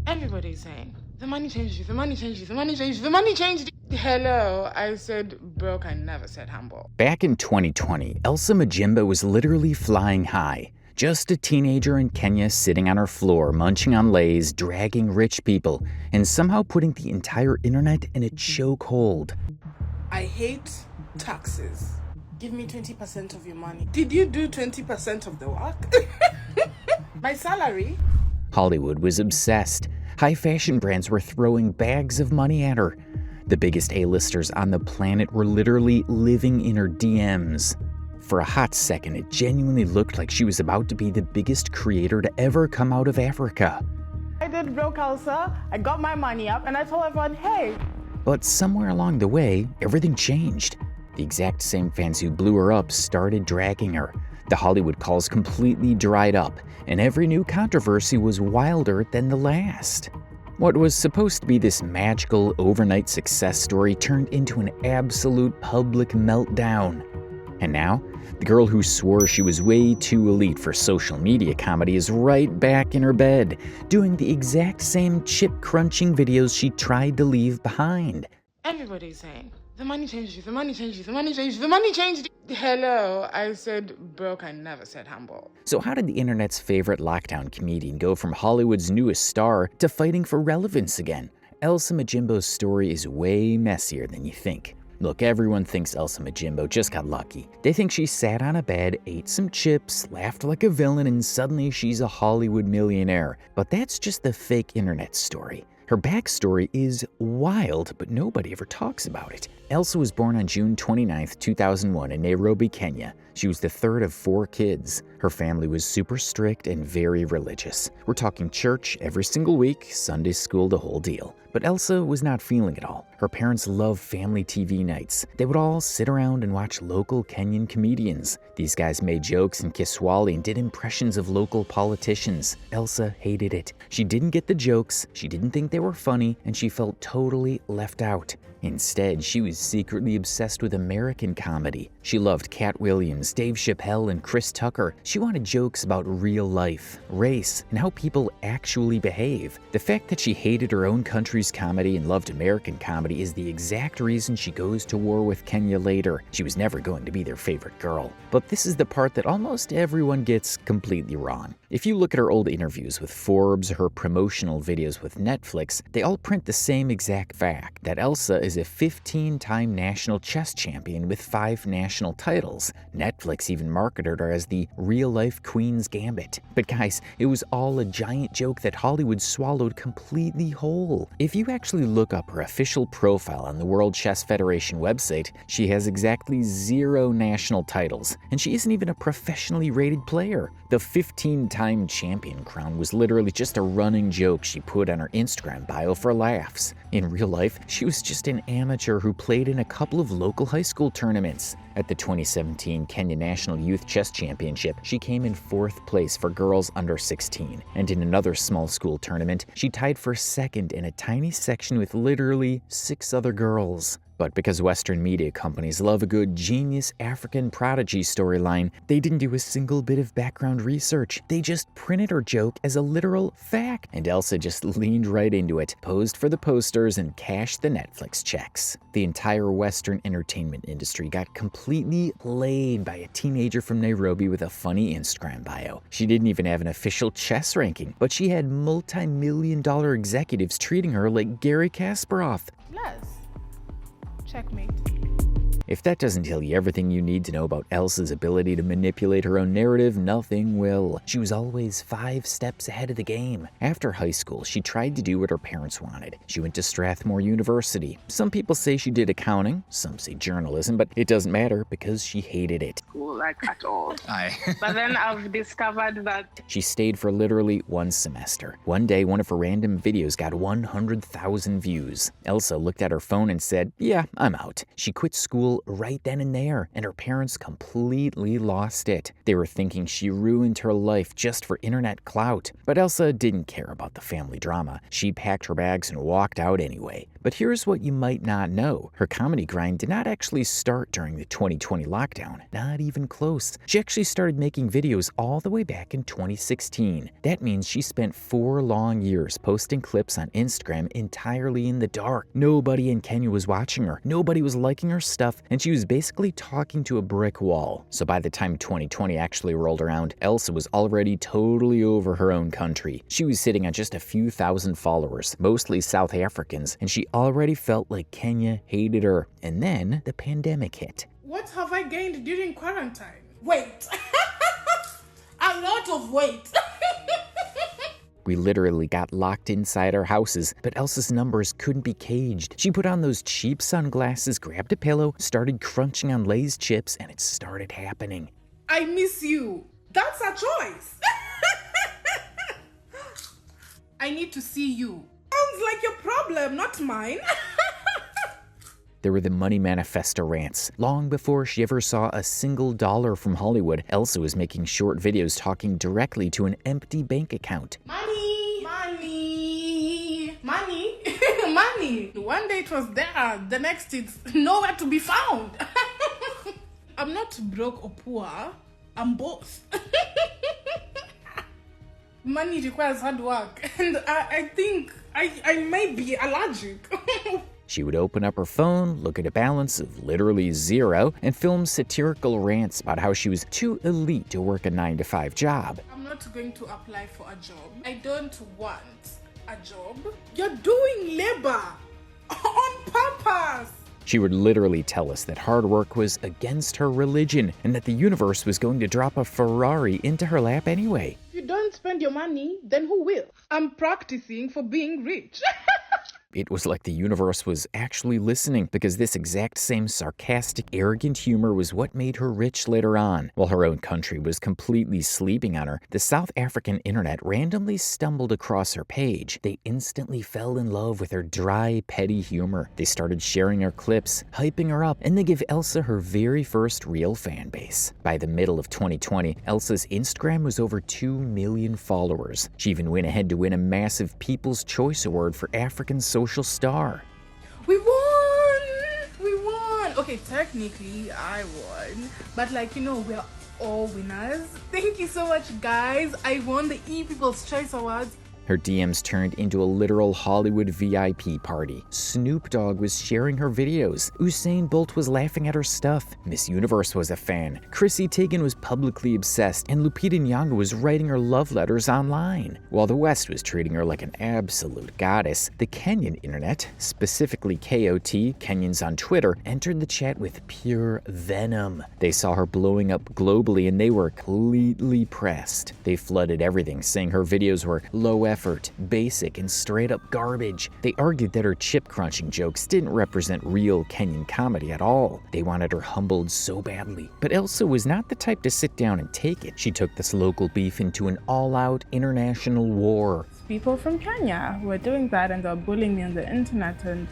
Everybody's saying, the money changed you, the money changed you, the money changed you, the money changed you. Hello, I said broke, I never said humble. Back in 2020, Elsa Majimbo was literally flying high. Just a teenager in Kenya sitting on her floor, munching on Lays, dragging rich people, and somehow putting the entire internet in a chokehold. I hate taxes. Give me 20% of your money. Did you do 20% of the work? My salary? Hollywood was obsessed. High fashion brands were throwing bags of money at her. The biggest A-listers on the planet were literally living in her DMs. For a hot second, it genuinely looked like she was about to be the biggest creator to ever come out of Africa. I did broke Elsa, I got my money up, and I told everyone, hey. But somewhere along the way, everything changed. The exact same fans who blew her up started dragging her. The Hollywood calls completely dried up, and every new controversy was wilder than the last. What was supposed to be this magical overnight success story turned into an absolute public meltdown. And now, the girl who swore she was way too elite for social media comedy is right back in her bed, doing the exact same chip-crunching videos she tried to leave behind. Everybody's saying, the money changed you, the money changed you, the money changed you, the money changed you. Hello, I said broke, I never said humble. So how did the internet's favorite lockdown comedian go from Hollywood's newest star to fighting for relevance again? Elsa Majimbo's story is way messier than you think. Look, everyone thinks Elsa Majimbo just got lucky. They think she sat on a bed, ate some chips, laughed like a villain, and suddenly she's a Hollywood millionaire. But that's just the fake internet story. Her backstory is wild, but nobody ever talks about it. Elsa was born on June 29, 2001 in Nairobi, Kenya. She was the third of 4 kids. Her family was super strict and very religious. We're talking church every single week, Sunday school, the whole deal. But Elsa was not feeling it all. Her parents loved family TV nights. They would all sit around and watch local Kenyan comedians. These guys made jokes in Kiswahili and did impressions of local politicians. Elsa hated it. She didn't get the jokes, she didn't think they were funny, and she felt totally left out. Instead, she was secretly obsessed with American comedy. She loved Cat Williams, Dave Chappelle, and Chris Tucker. She wanted jokes about real life, race, and how people actually behave. The fact that she hated her own country's comedy and loved American comedy is the exact reason she goes to war with Kenya later. She was never going to be their favorite girl. But this is the part that almost everyone gets completely wrong. If you look at her old interviews with Forbes, her promotional videos with Netflix, they all print the same exact fact, that Elsa is a 15-time national chess champion with 5 national titles. Netflix even marketed her as the real-life Queen's Gambit. But guys, it was all a giant joke that Hollywood swallowed completely whole. If you actually look up her official profile on the World Chess Federation website, she has exactly 0 national titles, and she isn't even a professionally rated player. The 15-time champion crown was literally just a running joke she put on her Instagram bio for laughs. In real life, she was just an amateur who played in a couple of local high school tournaments. At the 2017 Kenya National Youth Chess Championship, she came in 4th place for girls under 16. And in another small school tournament, she tied for 2nd in a tiny section with literally 6 other girls. But because Western media companies love a good genius African prodigy storyline, they didn't do a single bit of background research. They just printed her joke as a literal fact. And Elsa just leaned right into it, posed for the posters, and cashed the Netflix checks. The entire Western entertainment industry got completely laid by a teenager from Nairobi with a funny Instagram bio. She didn't even have an official chess ranking, but she had multi-million-dollar executives treating her like Garry Kasparov. Yes. Checkmate. If that doesn't tell you everything you need to know about Elsa's ability to manipulate her own narrative, nothing will. She was always 5 steps ahead of the game. After high school, she tried to do what her parents wanted. She went to Strathmore University. Some people say she did accounting, some say journalism, but it doesn't matter because she hated it. Like at all. But then I've discovered that she stayed for literally 1 semester. One day, one of her random videos got 100,000 views. Elsa looked at her phone and said, "Yeah, I'm out." She quit school right then and there, and her parents completely lost it. They were thinking she ruined her life just for internet clout. But Elsa didn't care about the family drama. She packed her bags and walked out anyway. But here's what you might not know. Her comedy grind did not actually start during the 2020 lockdown, not even close. She actually started making videos all the way back in 2016. That means she spent 4 long years posting clips on Instagram entirely in the dark. Nobody in Kenya was watching her, nobody was liking her stuff, and she was basically talking to a brick wall. So by the time 2020 actually rolled around, Elsa was already totally over her own country. She was sitting on just a few thousand followers, mostly South Africans, and she already felt like Kenya hated her. And then the pandemic hit. What have I gained during quarantine? Weight. A lot of weight. We literally got locked inside our houses, but Elsa's numbers couldn't be caged. She put on those cheap sunglasses, grabbed a pillow, started crunching on Lay's chips, and it started happening. I miss you. That's a choice. I need to see you. Sounds like your problem, not mine. There were the money manifesto rants. Long before she ever saw a single dollar from Hollywood, Elsa was making short videos talking directly to an empty bank account. Money, money, money, money. One day it was there, the next it's nowhere to be found. I'm not broke or poor, I'm both. Money requires hard work, and I think I may be allergic. She would open up her phone, look at a balance of literally zero, and film satirical rants about how she was too elite to work a 9-to-5 job. I'm not going to apply for a job. I don't want a job. You're doing labor on purpose. She would literally tell us that hard work was against her religion and that the universe was going to drop a Ferrari into her lap anyway. If you don't spend your money, then who will? I'm practicing for being rich. It was like the universe was actually listening, because this exact same sarcastic, arrogant humor was what made her rich later on. While her own country was completely sleeping on her, the South African internet randomly stumbled across her page. They instantly fell in love with her dry, petty humor. They started sharing her clips, hyping her up, and they gave Elsa her very first real fan base. By the middle of 2020, Elsa's Instagram was over 2 million followers. She even went ahead to win a massive People's Choice Award for African Social Star. We won! We won! Okay, technically I won, but we're all winners. Thank you so much, guys. I won the People's Choice Awards. Her DMs turned into a literal Hollywood VIP party. Snoop Dogg was sharing her videos. Usain Bolt was laughing at her stuff. Miss Universe was a fan. Chrissy Teigen was publicly obsessed, and Lupita Nyong'o was writing her love letters online. While the West was treating her like an absolute goddess, the Kenyan internet, specifically KOT, Kenyans on Twitter, entered the chat with pure venom. They saw her blowing up globally and they were completely pressed. They flooded everything, saying her videos were low effort, basic, and straight up garbage. They argued that her chip crunching jokes didn't represent real Kenyan comedy at all. They wanted her humbled so badly. But Elsa was not the type to sit down and take it. She took this local beef into an all-out international war. People from Kenya were doing that, and they were bullying me on the internet, and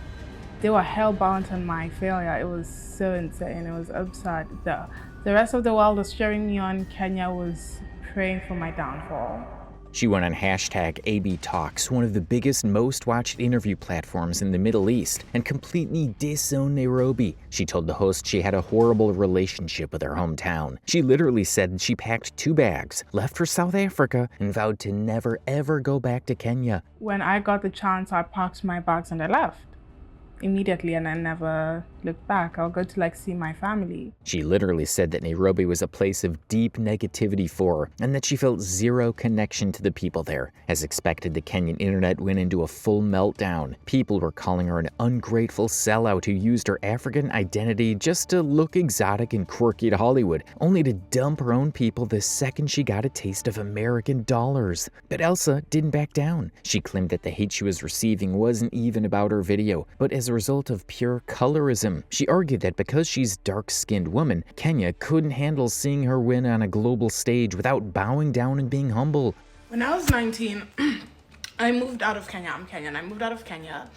they were hell-bound on my failure. It was so insane. It was absurd. The rest of the world was cheering me on. Kenya was praying for my downfall. She went on hashtag AB Talks, one of the biggest, most watched interview platforms in the Middle East, and completely disowned Nairobi. She told the host she had a horrible relationship with her hometown. She literally said she packed 2 bags, left for South Africa, and vowed to never ever go back to Kenya. When I got the chance, I packed my bags and I left immediately, and I never looked back. I'll go to see my family. She literally said that Nairobi was a place of deep negativity for her, and that she felt zero connection to the people there. As expected, the Kenyan internet went into a full meltdown. People were calling her an ungrateful sellout who used her African identity just to look exotic and quirky to Hollywood, only to dump her own people the second she got a taste of American dollars. But Elsa didn't back down. She claimed that the hate she was receiving wasn't even about her video, but as a result of pure colorism. She argued that because she's a dark-skinned woman, Kenya couldn't handle seeing her win on a global stage without bowing down and being humble. When I was 19, I moved out of Kenya. I'm Kenyan. I moved out of Kenya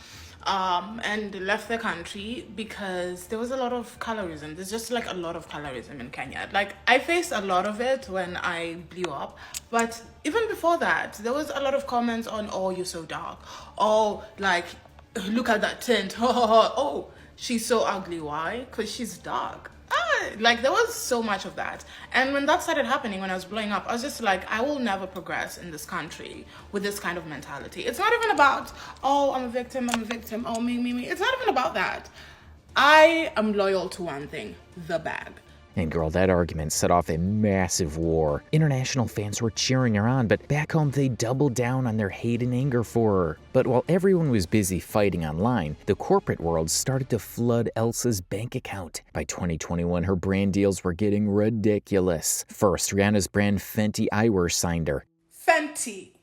and left the country because there was a lot of colorism. There's just a lot of colorism in Kenya. I faced a lot of it when I blew up, but even before that, there was a lot of comments on, oh, you're so dark. Oh, look at that tint. Oh, she's so ugly. Why? Because she's dark. Like there was so much of that. And when that started happening, when I was blowing up, I was just like, I will never progress in this country with this kind of mentality. It's not even about, oh, I'm a victim, oh, me. It's not even about that. I am loyal to one thing, the bag. And girl, that argument set off a massive war. International fans were cheering her on, but back home they doubled down on their hate and anger for her. But while everyone was busy fighting online, the corporate world started to flood Elsa's bank account. By 2021, her brand deals were getting ridiculous. First, Rihanna's brand Fenty Eyewear signed her. Fenty.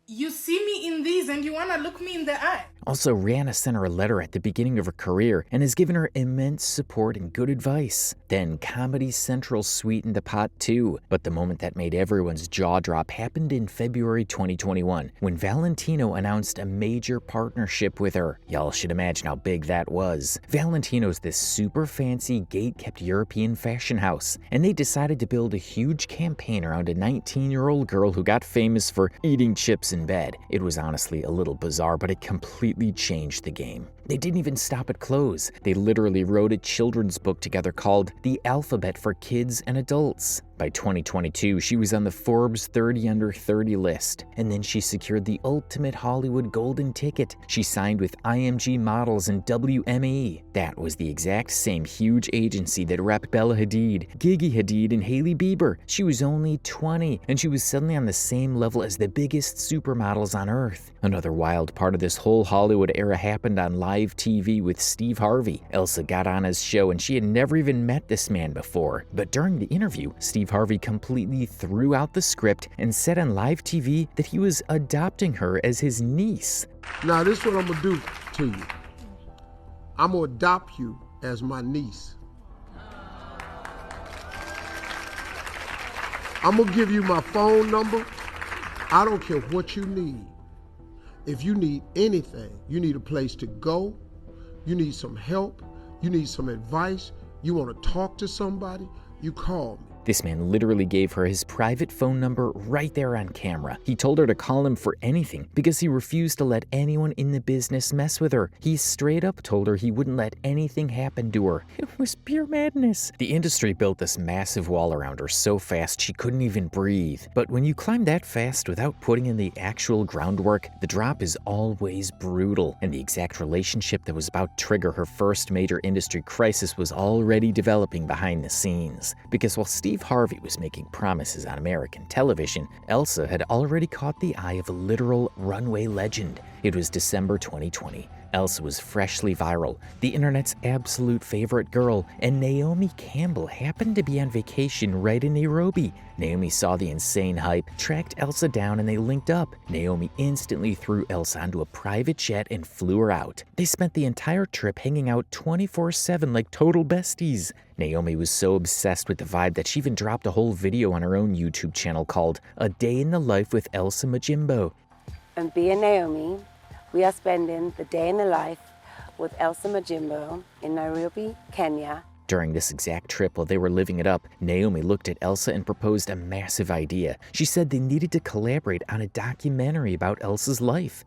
You see me in these and you wanna look me in the eye. Also, Rihanna sent her a letter at the beginning of her career and has given her immense support and good advice. Then Comedy Central sweetened the pot too. But the moment that made everyone's jaw drop happened in February 2021, when Valentino announced a major partnership with her. Y'all should imagine how big that was. Valentino's this super fancy, gate-kept European fashion house, and they decided to build a huge campaign around a 19-year-old girl who got famous for eating chips in bed. It was honestly a little bizarre, but it completely changed the game. They didn't even stop at clothes. They literally wrote a children's book together called The Alphabet for Kids and Adults. By 2022, she was on the Forbes 30 Under 30 list, and then she secured the ultimate Hollywood golden ticket. She signed with IMG Models and WME. That was the exact same huge agency that repped Bella Hadid, Gigi Hadid, and Hailey Bieber. She was only 20, and she was suddenly on the same level as the biggest supermodels on Earth. Another wild part of this whole Hollywood era happened on live TV with Steve Harvey. Elsa got on his show, and she had never even met this man before. But during the interview, Steve Harvey completely threw out the script and said on live TV that he was adopting her as his niece. Now, this is what I'm gonna do to you. I'm gonna adopt you as my niece. I'm gonna give you my phone number. I don't care what you need. If you need anything, you need a place to go, you need some help, you need some advice, you wanna talk to somebody, you call me. This man literally gave her his private phone number right there on camera. He told her to call him for anything because he refused to let anyone in the business mess with her. He straight up told her he wouldn't let anything happen to her. It was pure madness. The industry built this massive wall around her so fast she couldn't even breathe. But when you climb that fast without putting in the actual groundwork, the drop is always brutal. And the exact relationship that was about to trigger her first major industry crisis was already developing behind the scenes. Because while Steve Harvey was making promises on American television, Elsa had already caught the eye of a literal runway legend. It was December 2020. Elsa was freshly viral, the internet's absolute favorite girl, and Naomi Campbell happened to be on vacation right in Nairobi. Naomi saw the insane hype, tracked Elsa down, and they linked up. Naomi instantly threw Elsa onto a private jet and flew her out. They spent the entire trip hanging out 24/7 like total besties. Naomi was so obsessed with the vibe that she even dropped a whole video on her own YouTube channel called A Day in the Life with Elsa Majimbo. And being Naomi, we are spending the day in the life with Elsa Majimbo in Nairobi, Kenya. During this exact trip, while they were living it up, Naomi looked at Elsa and proposed a massive idea. She said they needed to collaborate on a documentary about Elsa's life.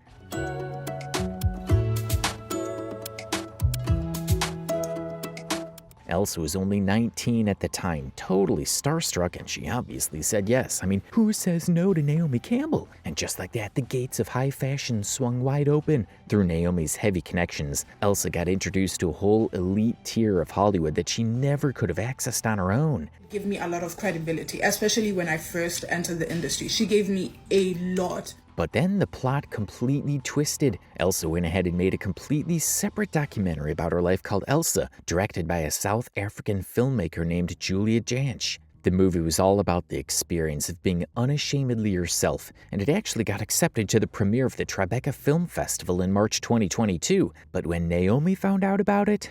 Elsa was only 19 at the time, totally starstruck, and she obviously said yes. I mean, who says no to Naomi Campbell? And just like that, the gates of high fashion swung wide open. Through Naomi's heavy connections, Elsa got introduced to a whole elite tier of Hollywood that she never could have accessed on her own. Give me a lot of credibility, especially when I first entered the industry. She gave me a lot. But then the plot completely twisted. Elsa went ahead and made a completely separate documentary about her life called Elsa, directed by a South African filmmaker named Julia Jansch. The movie was all about the experience of being unashamedly yourself, and it actually got accepted to the premiere of the Tribeca Film Festival in March 2022. But when Naomi found out about it,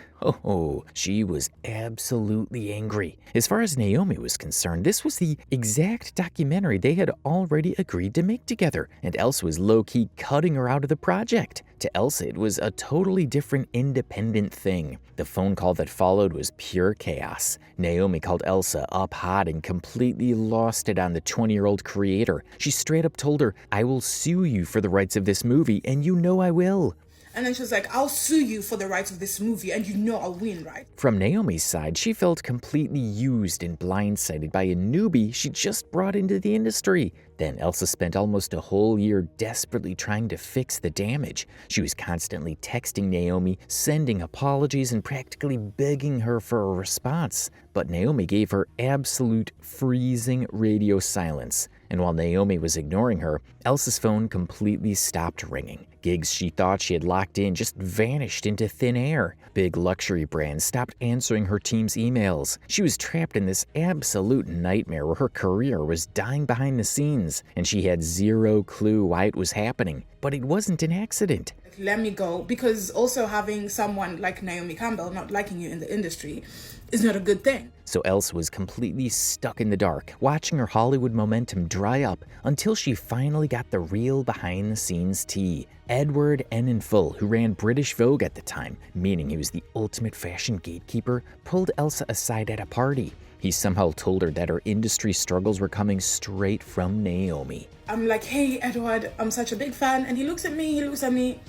she was absolutely angry. As far as Naomi was concerned, this was the exact documentary they had already agreed to make together, and Elsa was low-key cutting her out of the project. To Elsa, it was a totally different, independent thing. The phone call that followed was pure chaos. Naomi called Elsa up hot and completely lost it on the 20-year-old creator. She straight up told her, "I will sue you for the rights of this movie, and you know I will." And then she was like, I'll sue you for the rights of this movie and you know I'll win, right? From Naomi's side, she felt completely used and blindsided by a newbie she just brought into the industry. Then Elsa spent almost a whole year desperately trying to fix the damage. She was constantly texting Naomi, sending apologies, and practically begging her for a response. But Naomi gave her absolute freezing radio silence. And while Naomi was ignoring her, Elsa's phone completely stopped ringing. Gigs she thought she had locked in just vanished into thin air. Big luxury brands stopped answering her team's emails. She was trapped in this absolute nightmare where her career was dying behind the scenes, and she had zero clue why it was happening. But it wasn't an accident. Let me go, because also having someone like Naomi Campbell not liking you in the industry is not a good thing. So Elsa was completely stuck in the dark, watching her Hollywood momentum dry up until she finally got the real behind-the-scenes tea. Edward Enninful, who ran British Vogue at the time, meaning he was the ultimate fashion gatekeeper, pulled Elsa aside at a party. He somehow told her that her industry struggles were coming straight from Naomi. I'm like, hey, Edward, I'm such a big fan. And he looks at me.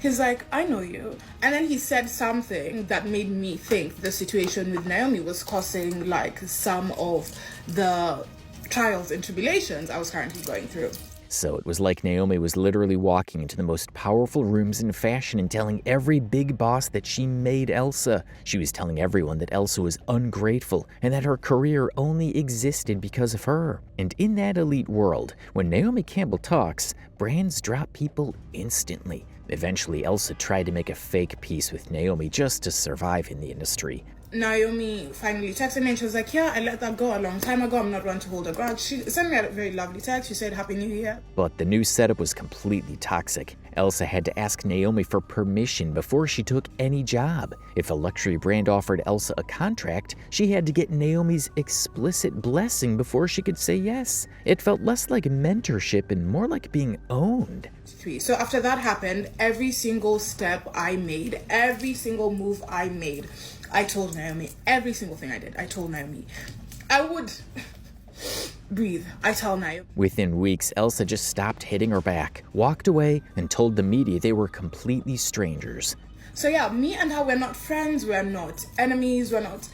He's like, I know you. And then he said something that made me think the situation with Naomi was causing like some of the trials and tribulations I was currently going through. So it was like Naomi was literally walking into the most powerful rooms in fashion and telling every big boss that she made Elsa. She was telling everyone that Elsa was ungrateful and that her career only existed because of her. And in that elite world, when Naomi Campbell talks, brands drop people instantly. Eventually, Elsa tried to make a fake peace with Naomi just to survive in the industry. Naomi finally texted me and she was like, yeah, I let that go a long time ago. I'm not one to hold a grudge. She sent me a very lovely text. She said, Happy New Year. But the new setup was completely toxic. Elsa had to ask Naomi for permission before she took any job. If a luxury brand offered Elsa a contract, she had to get Naomi's explicit blessing before she could say yes. It felt less like mentorship and more like being owned. So after that happened, every single step I made, every single move I made, I told Naomi. Every single thing I did, I told Naomi. I would breathe. I tell Naomi. Within weeks, Elsa just stopped hitting her back, walked away, and told the media they were completely strangers. So yeah, me and her, we're not friends, we're not enemies, we're not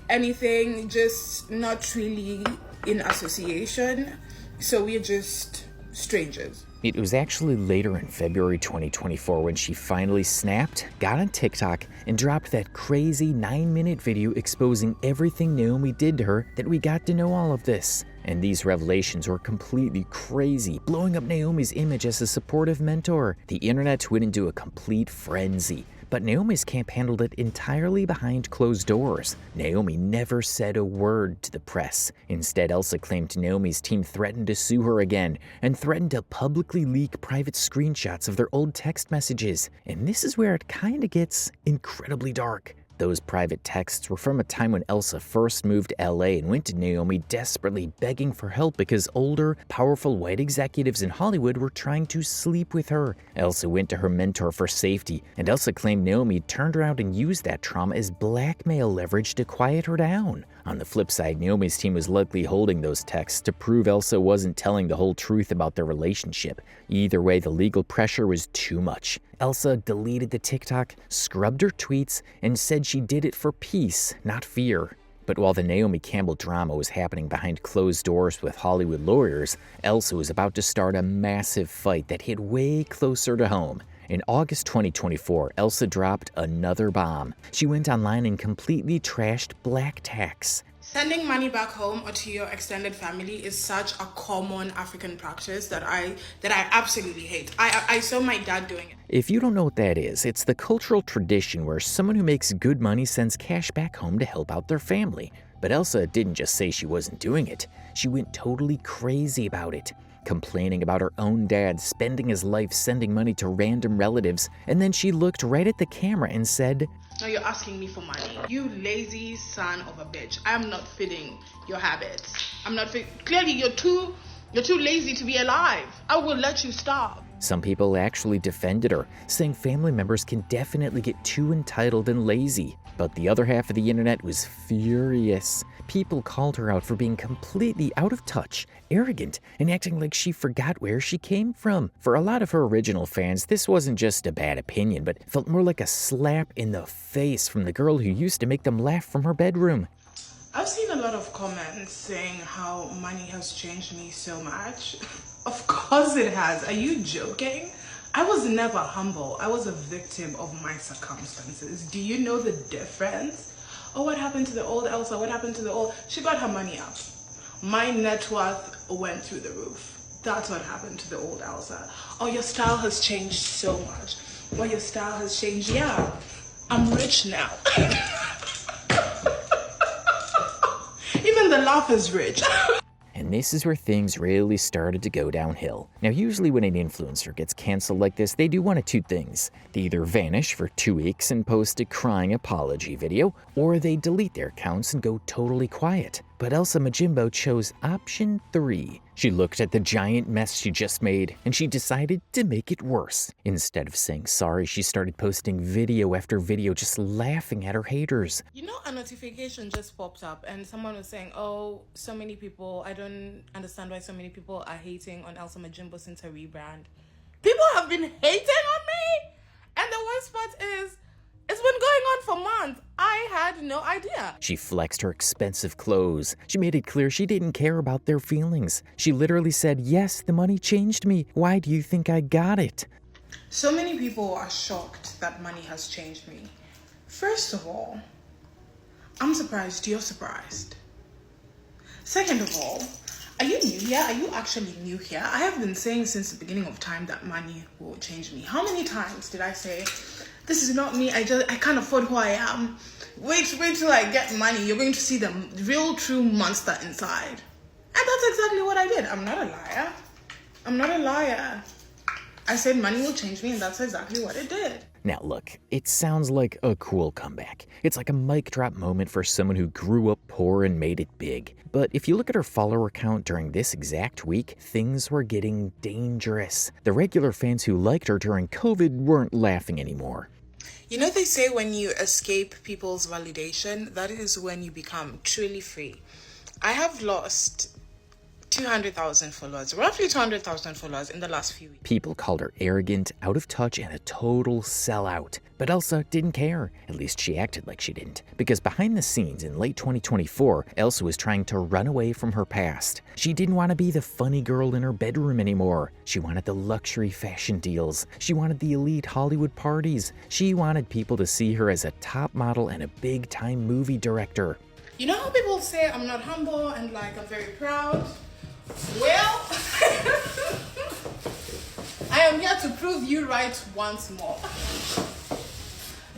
anything, just not really in association. So we're just strangers. It was actually later in February 2024 when she finally snapped, got on TikTok, and dropped that crazy 9-minute video exposing everything Naomi did to her that we got to know all of this. And these revelations were completely crazy, blowing up Naomi's image as a supportive mentor. The internet went into a complete frenzy. But Naomi's camp handled it entirely behind closed doors. Naomi never said a word to the press. Instead, Elsa claimed Naomi's team threatened to sue her again and threatened to publicly leak private screenshots of their old text messages. And this is where it kinda gets incredibly dark. Those private texts were from a time when Elsa first moved to LA and went to Naomi desperately begging for help because older, powerful white executives in Hollywood were trying to sleep with her. Elsa went to her mentor for safety, and Elsa claimed Naomi turned around and used that trauma as blackmail leverage to quiet her down. On the flip side, Naomi's team was likely holding those texts to prove Elsa wasn't telling the whole truth about their relationship. Either way, the legal pressure was too much. Elsa deleted the TikTok, scrubbed her tweets, and said she did it for peace, not fear. But while the Naomi Campbell drama was happening behind closed doors with Hollywood lawyers, Elsa was about to start a massive fight that hit way closer to home. In August 2024, Elsa dropped another bomb. She went online and completely trashed black tax. Sending money back home or to your extended family is such a common African practice that I absolutely hate. I saw my dad doing it. If you don't know what that is, it's the cultural tradition where someone who makes good money sends cash back home to help out their family. But Elsa didn't just say she wasn't doing it. She went totally crazy about it, complaining about her own dad spending his life sending money to random relatives, and then she looked right at the camera and said, "No, you're asking me for money. You lazy son of a bitch. I am not fitting your habits. I'm not fit. Clearly, you're too lazy to be alive. I will let you starve." Some people actually defended her, saying family members can definitely get too entitled and lazy. But the other half of the internet was furious. People called her out for being completely out of touch, arrogant, and acting like she forgot where she came from. For a lot of her original fans, this wasn't just a bad opinion, but felt more like a slap in the face from the girl who used to make them laugh from her bedroom. I've seen a lot of comments saying how money has changed me so much. Of course it has. Are you joking? I was never humble. I was a victim of my circumstances. Do you know the difference? Oh, what happened to the old Elsa? What happened to the old? She got her money up. My net worth went through the roof. That's what happened to the old Elsa. Oh, your style has changed so much. Oh, your style has changed. Yeah, I'm rich now. Even the laugh is rich. And this is where things really started to go downhill. Now, usually when an influencer gets canceled like this, they do one of two things. They either vanish for 2 weeks and post a crying apology video, or they delete their accounts and go totally quiet. But Elsa Majimbo chose option 3. She looked at the giant mess she just made, and she decided to make it worse. Instead of saying sorry, she started posting video after video, just laughing at her haters. You know, a notification just popped up and someone was saying, oh, so many people, I don't understand why so many people are hating on Elsa Majimbo since her rebrand. People have been hating on me? And the worst part is, it's been going on for months. I had no idea. She flexed her expensive clothes. She made it clear she didn't care about their feelings. She literally said, yes, the money changed me. Why do you think I got it? So many people are shocked that money has changed me. First of all, I'm surprised you're surprised. Second of all, are you new here? Are you actually new here? I have been saying since the beginning of time that money will change me. How many times did I say, this is not me, I can't afford who I am. Wait till I get money. You're going to see the real true monster inside. And that's exactly what I did. I'm not a liar. I'm not a liar. I said money will change me, and that's exactly what it did. Now look, it sounds like a cool comeback. It's like a mic drop moment for someone who grew up poor and made it big. But if you look at her follower count during this exact week, things were getting dangerous. The regular fans who liked her during COVID weren't laughing anymore. You know, they say when you escape people's validation, that is when you become truly free. I have lost 200,000 followers, roughly 200,000 followers in the last few weeks. People called her arrogant, out of touch, and a total sellout. But Elsa didn't care. At least she acted like she didn't. Because behind the scenes in late 2024, Elsa was trying to run away from her past. She didn't want to be the funny girl in her bedroom anymore. She wanted the luxury fashion deals. She wanted the elite Hollywood parties. She wanted people to see her as a top model and a big-time movie director. You know how people say I'm not humble and like I'm very proud? Well, I am here to prove you right once more.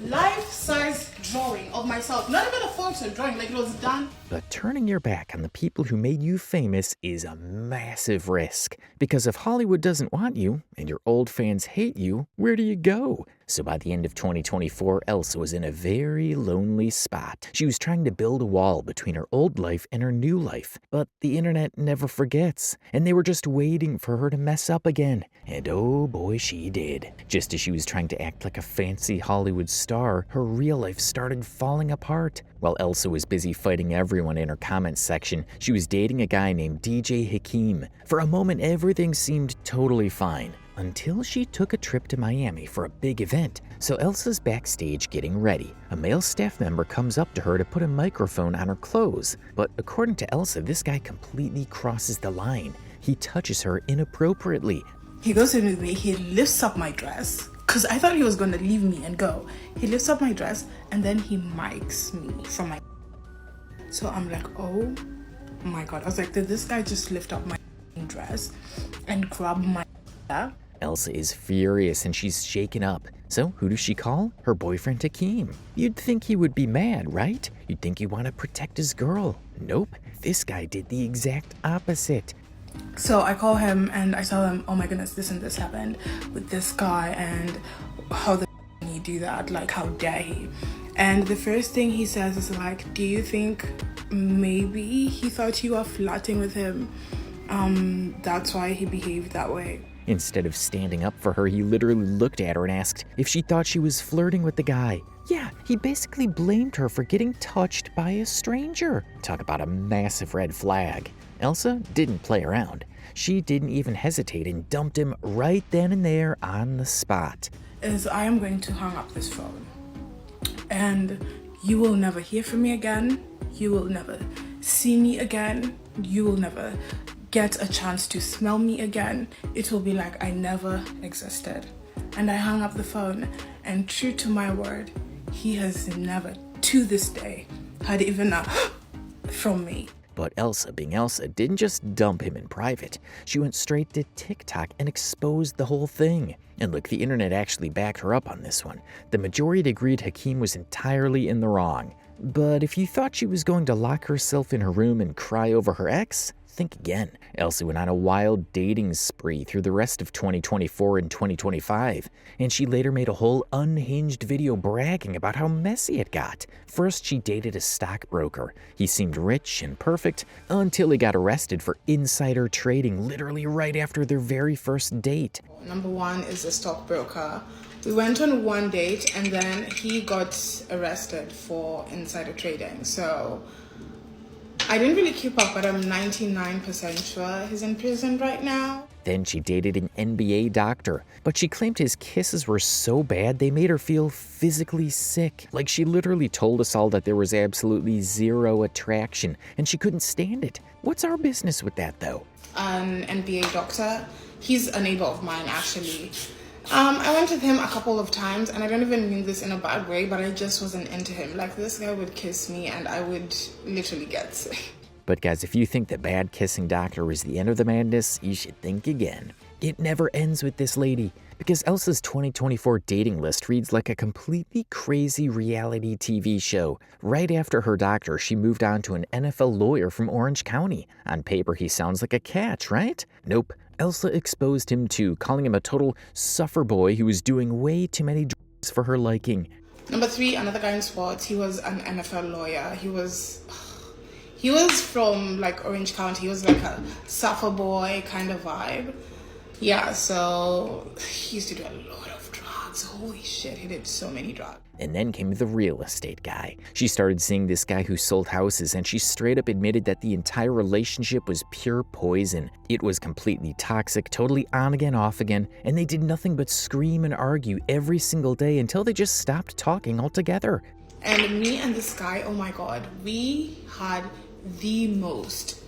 Life-size drawing of myself, not even a photo drawing, like it was done. But turning your back on the people who made you famous is a massive risk. Because if Hollywood doesn't want you, and your old fans hate you, where do you go? So by the end of 2024, Elsa was in a very lonely spot. She was trying to build a wall between her old life and her new life. But the internet never forgets, and they were just waiting for her to mess up again. And oh boy, she did. Just as she was trying to act like a fancy Hollywood star, her real life started falling apart. While Elsa was busy fighting everyone in her comments section, she was dating a guy named DJ Hakeem. For a moment, everything seemed totally fine. Until she took a trip to Miami for a big event. So Elsa's backstage getting ready. A male staff member comes up to her to put a microphone on her clothes. But according to Elsa, this guy completely crosses the line. He touches her inappropriately. He goes in with me, he lifts up my dress, because I thought he was going to leave me and go. He lifts up my dress and then he mics me from my... So I'm like, oh my God. I was like, did this guy just lift up my dress and grab my... Elsa is furious and she's shaken up. So who does she call? Her boyfriend Hakeem. You'd think he would be mad, right? You'd think he'd want to protect his girl. Nope, this guy did the exact opposite. So I call him and I tell him, oh my goodness, this and this happened with this guy and how the he do that? Like, how dare he? And the first thing he says is like, do you think maybe he thought you were flirting with him? That's why he behaved that way. Instead of standing up for her, he literally looked at her and asked if she thought she was flirting with the guy. Yeah, he basically blamed her for getting touched by a stranger. Talk about a massive red flag. Elsa didn't play around. She didn't even hesitate and dumped him right then and there on the spot. Is I am going to hang up this phone. And you will never hear from me again. You will never see me again. You will never get a chance to smell me again. It will be like I never existed. And I hung up the phone, and true to my word, he has never, to this day, had even a from me. But Elsa, being Elsa, didn't just dump him in private. She went straight to TikTok and exposed the whole thing. And look, the internet actually backed her up on this one. The majority agreed Hakeem was entirely in the wrong. But if you thought she was going to lock herself in her room and cry over her ex, think again. Elsa went on a wild dating spree through the rest of 2024 and 2025, and she later made a whole unhinged video bragging about how messy it got. First, she dated a stockbroker. He seemed rich and perfect until he got arrested for insider trading literally right after their very first date. Number one is a stockbroker. We went on one date and then he got arrested for insider trading. So I didn't really keep up, but I'm 99% sure he's in prison right now. Then she dated an NBA doctor, but she claimed his kisses were so bad they made her feel physically sick. Like, she literally told us all that there was absolutely zero attraction and she couldn't stand it. What's our business with that, though? An NBA doctor. He's a neighbor of mine, actually. I went with him a couple of times, and I don't even mean this in a bad way, but I just wasn't into him. Like, this guy would kiss me and I would literally get sick. But guys, if you think the bad kissing doctor was the end of the madness, you should think again. It never ends with this lady, because Elsa's 2024 dating list reads like a completely crazy reality TV show. Right after her doctor, she moved on to an NFL lawyer from Orange County. On paper, he sounds like a catch, right? Nope. Elsa exposed him too, calling him a total suffer boy who was doing way too many drugs for her liking. Number three, another guy in sports. He was an NFL lawyer. He was from like Orange County. He was like a suffer boy kind of vibe. Yeah, so he used to do a lot of drugs. Holy shit, he did so many drugs. And then came the real estate guy. She started seeing this guy who sold houses, and she straight up admitted that the entire relationship was pure poison. It was completely toxic, totally on again, off again, and they did nothing but scream and argue every single day until they just stopped talking altogether. And me and this guy, oh my god, we had the most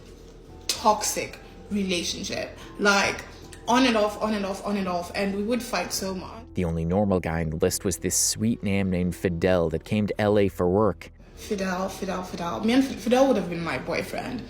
toxic relationship. Like, on and off, on and off, on and off, and we would fight so much. The only normal guy on the list was this sweet man named Fidel that came to LA for work. Fidel. Me and Fidel would have been my boyfriend,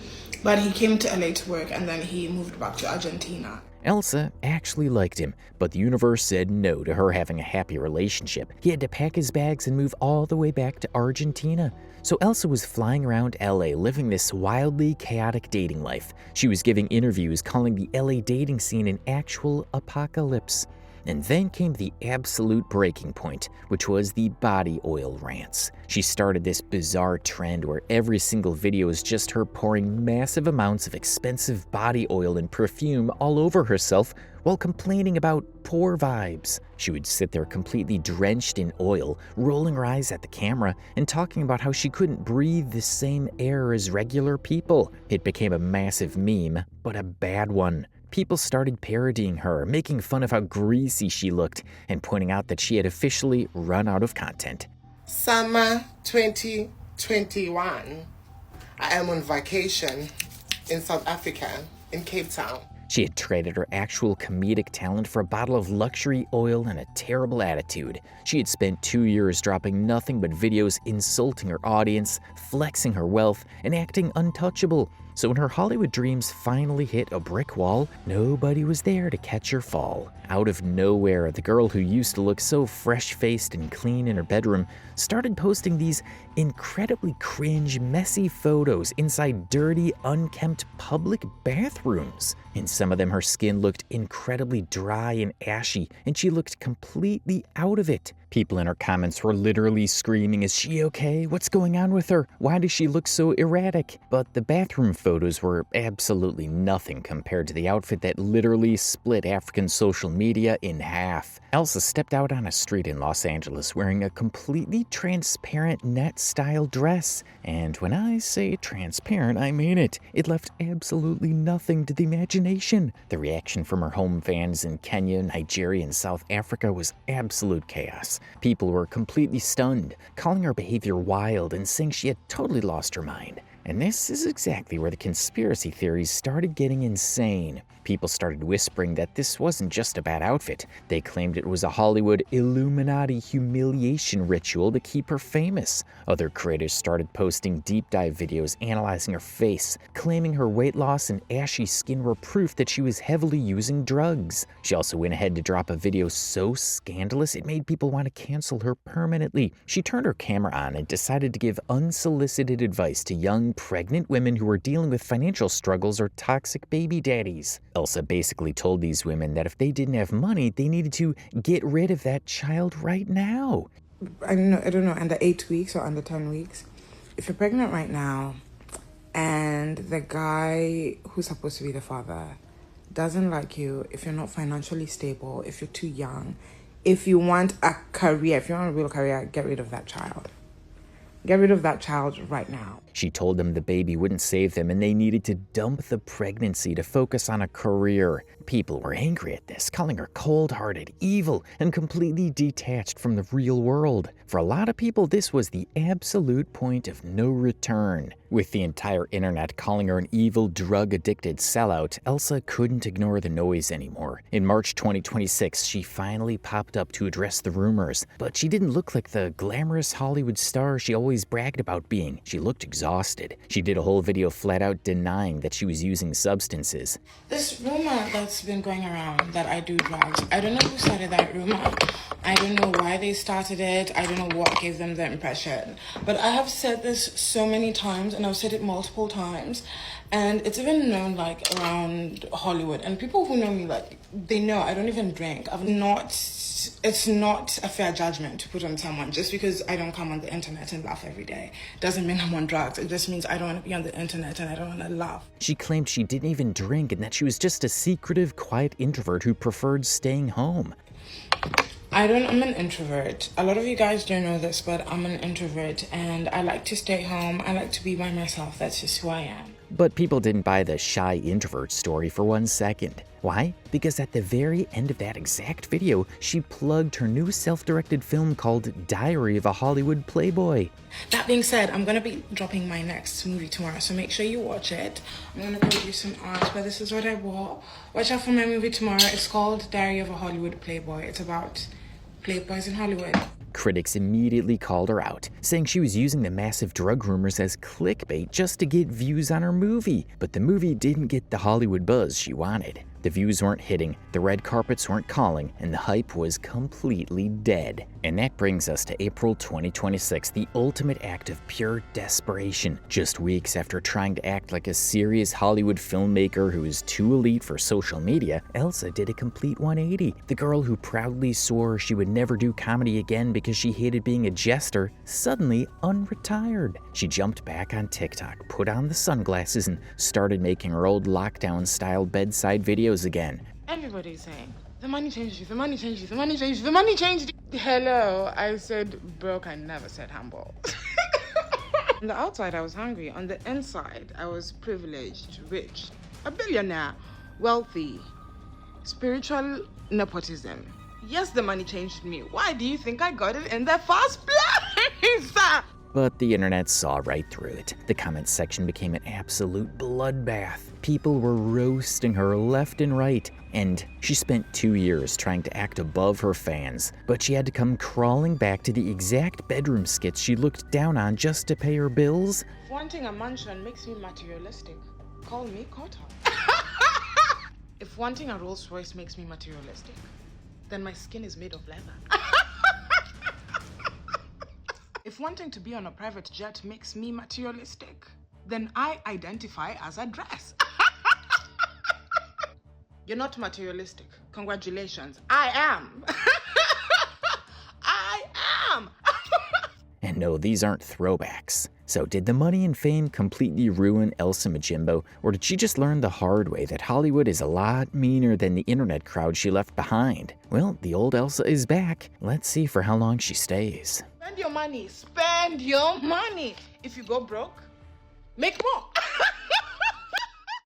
but he came to LA to work and then he moved back to Argentina. Elsa actually liked him, but the universe said no to her having a happy relationship. He had to pack his bags and move all the way back to Argentina. So Elsa was flying around LA living this wildly chaotic dating life. She was giving interviews calling the LA dating scene an actual apocalypse. And then came the absolute breaking point, which was the body oil rants. She started this bizarre trend where every single video is just her pouring massive amounts of expensive body oil and perfume all over herself while complaining about poor vibes. She would sit there completely drenched in oil, rolling her eyes at the camera and talking about how she couldn't breathe the same air as regular people. It became a massive meme, but a bad one. People started parodying her, making fun of how greasy she looked, and pointing out that she had officially run out of content. Summer 2021. I am on vacation in South Africa, in Cape Town. She had traded her actual comedic talent for a bottle of luxury oil and a terrible attitude. She had spent 2 years dropping nothing but videos insulting her audience, flexing her wealth, and acting untouchable. So when her Hollywood dreams finally hit a brick wall, nobody was there to catch her fall. Out of nowhere, the girl who used to look so fresh-faced and clean in her bedroom started posting these incredibly cringe, messy photos inside dirty, unkempt public bathrooms. In some of them, her skin looked incredibly dry and ashy, and she looked completely out of it. People in her comments were literally screaming, "Is she okay? What's going on with her? Why does she look so erratic?" But the bathroom photos were absolutely nothing compared to the outfit that literally split African social media in half. Elsa stepped out on a street in Los Angeles wearing a completely transparent net-style dress. And when I say transparent, I mean it. It left absolutely nothing to the imagination. The reaction from her home fans in Kenya, Nigeria, and South Africa was absolute chaos. People were completely stunned, calling her behavior wild and saying she had totally lost her mind. And this is exactly where the conspiracy theories started getting insane. People started whispering that this wasn't just a bad outfit. They claimed it was a Hollywood Illuminati humiliation ritual to keep her famous. Other creators started posting deep dive videos analyzing her face, claiming her weight loss and ashy skin were proof that she was heavily using drugs. She also went ahead to drop a video so scandalous it made people want to cancel her permanently. She turned her camera on and decided to give unsolicited advice to young, pregnant women who were dealing with financial struggles or toxic baby daddies. Elsa basically told these women that if they didn't have money, they needed to get rid of that child right now. I don't know, under 8 weeks or under 10 weeks. If you're pregnant right now and the guy who's supposed to be the father doesn't like you, if you're not financially stable, if you're too young, if you want a career, if you want a real career, get rid of that child. Get rid of that child right now. She told them the baby wouldn't save them and they needed to dump the pregnancy to focus on a career. People were angry at this, calling her cold-hearted, evil, and completely detached from the real world. For a lot of people, this was the absolute point of no return. With the entire internet calling her an evil, drug-addicted sellout, Elsa couldn't ignore the noise anymore. In March 2026, she finally popped up to address the rumors, but she didn't look like the glamorous Hollywood star she always bragged about being. She looked exhausted. She did a whole video flat out denying that she was using substances. This rumor that's been going around that I do drugs, I don't know who started that rumor. I don't know why they started it. I don't know what gave them the impression. But I have said this so many times, and I've said it multiple times, and it's even known like around Hollywood. And people who know me, like, they know I don't even drink. It's not a fair judgment to put on someone just because I don't come on the internet and laugh every day. Doesn't mean I'm on drugs. It just means I don't want to be on the internet and I don't want to laugh. She claimed she didn't even drink and that she was just a secretive, quiet introvert who preferred staying home. I'm an introvert. A lot of you guys don't know this, but I'm an introvert and I like to stay home. I like to be by myself. That's just who I am. But people didn't buy the shy introvert story for 1 second. Why? Because at the very end of that exact video, she plugged her new self-directed film called Diary of a Hollywood Playboy. That being said, I'm going to be dropping my next movie tomorrow, so make sure you watch it. I'm going to go do some art, but this is what I wore. Watch out for my movie tomorrow. It's called Diary of a Hollywood Playboy. It's about playboys in Hollywood. Critics immediately called her out, saying she was using the massive drug rumors as clickbait just to get views on her movie. But the movie didn't get the Hollywood buzz she wanted. The views weren't hitting, the red carpets weren't calling, and the hype was completely dead. And that brings us to April 2026, the ultimate act of pure desperation. Just weeks after trying to act like a serious Hollywood filmmaker who is too elite for social media, Elsa did a complete 180. The girl who proudly swore she would never do comedy again because she hated being a jester, suddenly unretired. She jumped back on TikTok, put on the sunglasses, and started making her old lockdown-style bedside videos again. Everybody's saying, the money changed you, the money changed you, the money changed you, the money changed you. Hello, I said broke, I never said humble. On the outside, I was hungry. On the inside, I was privileged, rich, a billionaire, wealthy, spiritual nepotism. Yes, the money changed me. Why do you think I got it in the first place? But the internet saw right through it. The comments section became an absolute bloodbath. People were roasting her left and right, and she spent 2 years trying to act above her fans, but she had to come crawling back to the exact bedroom skits she looked down on just to pay her bills. Wanting a mansion makes me materialistic. Call me Carter. If wanting a Rolls Royce makes me materialistic, then my skin is made of leather. If wanting to be on a private jet makes me materialistic, then I identify as a dress. You're not materialistic. Congratulations. I am. I am. And no, these aren't throwbacks. So did the money and fame completely ruin Elsa Majimbo, or did she just learn the hard way that Hollywood is a lot meaner than the internet crowd she left behind? Well, the old Elsa is back. Let's see for how long she stays. Spend your money. Spend your money. If you go broke, make more.